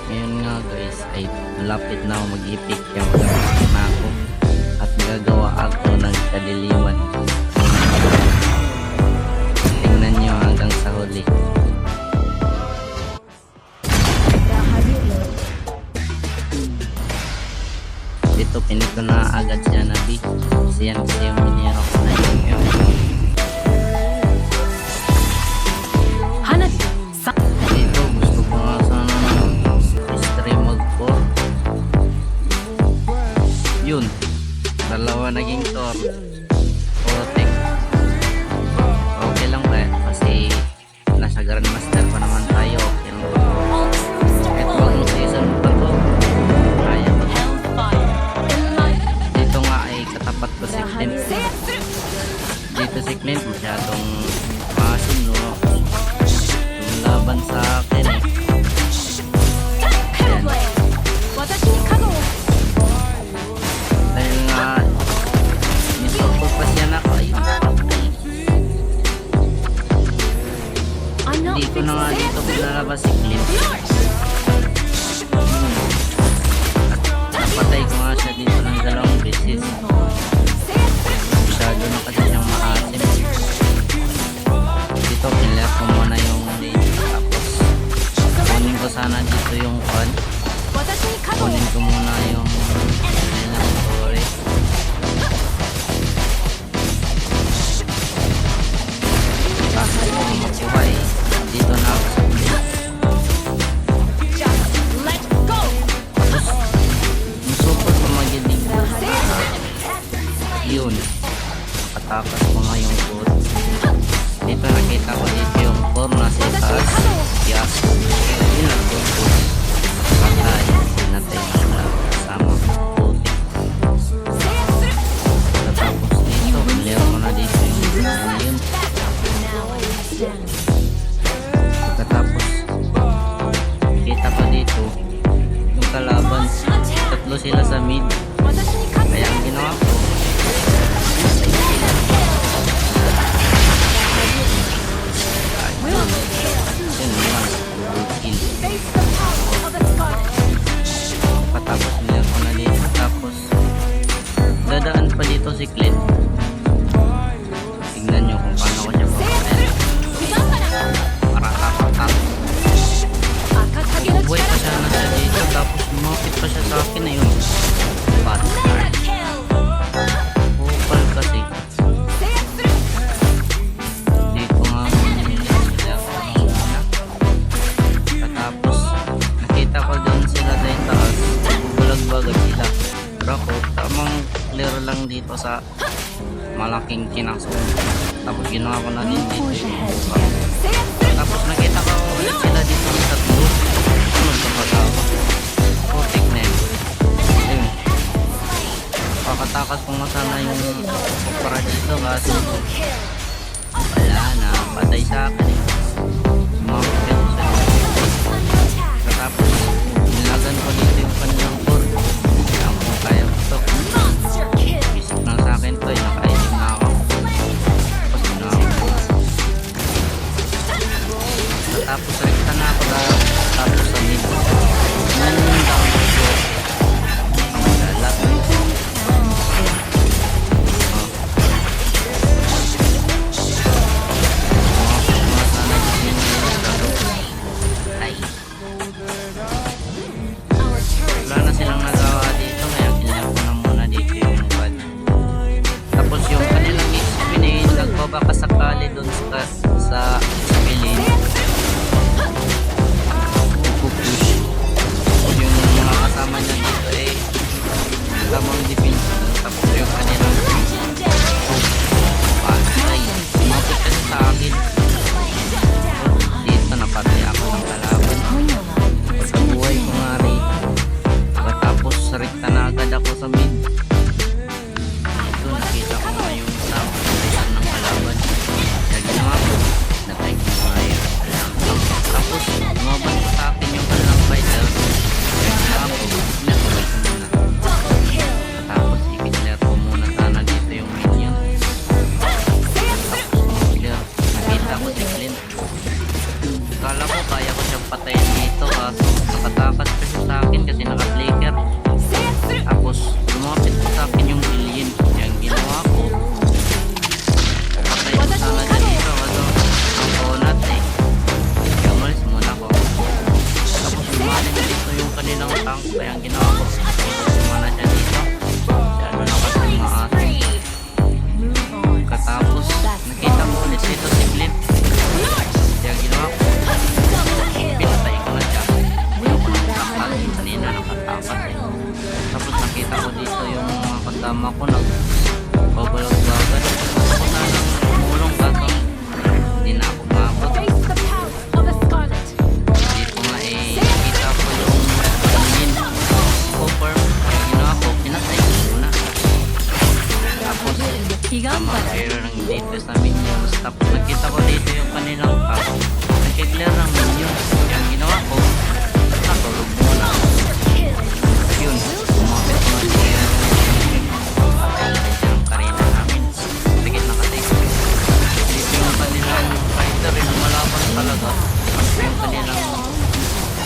Ngayon nga guys ay malapit na ako mag-ipik kaya magagawa na ako at magagawa ako ng kadiliman. Tingnan nyo hanggang sa huli. Dito pinit ko na agad siya na B kasi yan kasi yung minero ko na yung dito gusto ko nga sana stream mode 4 yun dalawa naging tor protect okay lang ba kasi nasa grandmaster pa naman tayo okay lang ba kahit bagong season pa to kaya ba dito nga ay katapat ko si Clint dito si Clint masyadong masin no laban sa akin eh. Yan. Dahil nga nisokol pa siya na ako ayun hindi ko na nga dito pinalabas si Clint at napatay ko nga siya dito ng 2 beses masyado na kasi siyang maasim dito kinler ko muna yung kunin ko sana dito yung pan kunin ko muna yung inventory bakit yung makuha dito na ako sa plate tapos musupot ko magiling yun patakas ko nga yung food dito nakita ko dito yung 4 na sa taas yes yun lang po patay pinatay na kasama puti tapos dito clear mo na dito yung yun pagkatapos kita pa dito yung kalaban 3 sila sa mid kaya ang ginawa ko patapos nila ko na dito tapos dadaan pa dito si Clint tignan nyo kung paano ko siya papatay maratapatak buhay pa siya na siya dito tapos mapit pa siya sa akin na yun bastard bukal kasi dito nga tapos nakita ko doon sila sa taas bulag-balag sila pero ako tamang clear lang dito sa malaking kinasong tapos ginawa ko na din dito yung tapos nakita ko ulit sila dito sa tatlo sunod sa pag-awa putik na yun ayun pakatakas ko nga sana yung para dito kasi wala na patay sa akin eh mapit sa tapos nilagan ko dito yung kanilang core ang kung kaya ko to bisip lang sa akin to naka-edit na ako tapos na ako tapos rekta na ako tapos sa mid ngayon down ko ang galat wala na silang nagawa dito kaya kinaya ko na muna dito yung bad tapos yung kanilang XP nagbabaka sakali dun sa spilin pupush yung mga kasama niya dito eh tamang defense tapos yung kanilang patay umapit kasi sa akin dito napatay ako ng kalaban pagkabuhay ko nga rin tapos rekta na agad ako sa mid ito nakita ko nga yung tao ng kalaban kaya ginawa ko natay kasi naka-flicker. Tapos lumapit sa akin yung alien. Kaya ang ginawa ko, patay ko sana siya dito. Kaso ang konat eh. Kaya umalis muna ko. Tapos lumalim dito yung kanilang tank. Kaya ang ginawa ko, sumana siya dito. Kaya ano na kasi maasin. Katapos nakita mo ulit dito si Flip. Kaya ang ginawa ko, pinatay ko na siya. Ayaw ko nang takal. Kanina nakatakas eh. Tapos nakita ko dito yung mga kasama ko nagbabalag-balag. Ako na lang umulong kaso hindi na ako maabot. Dito nga eh nakita ko yung alien copper. Kaya ginawa ko, pinatay ko muna. Tapos tama error ng dito sa minions. Tapos nakita ko dito yung kanilang pack. Nag-clear ng minions. Kaya ang ginawa ko, natulog muna. Yun, umapit ko na siya. Patay na siya ng karina namin. Ligit na kasi. Dito yung kanilang fighter yung malaban talaga. Yung kanilang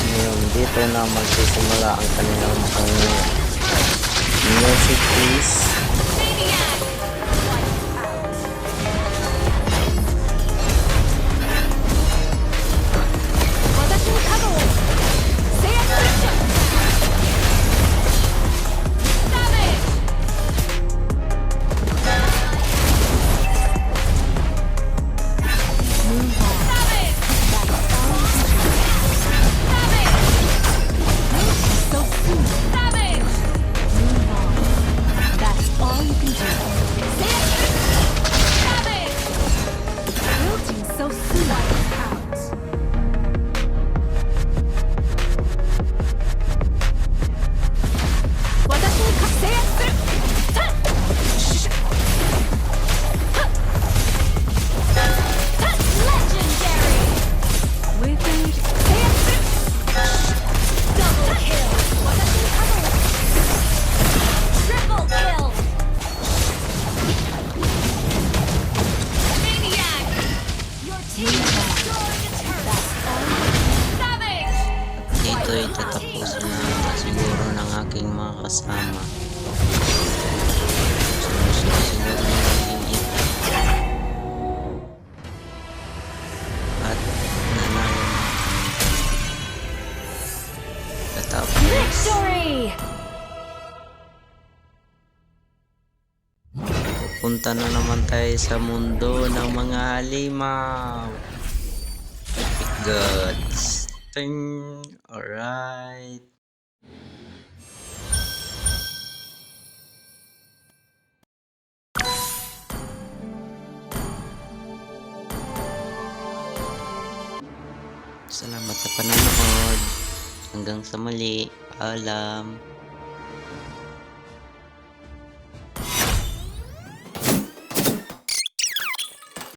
Ngayon, dito na magsisimula ang kanilang music please. Dito ay tatapusin na siguro ng aking mga kasama. Siguro ng hingit. At nanalo na katapos. Pupunta na naman tayo sa mundo ng mga halimaw. Epic gods. Ting. Alright. Salamat sa panonood. Hanggang sa muli. Paalam.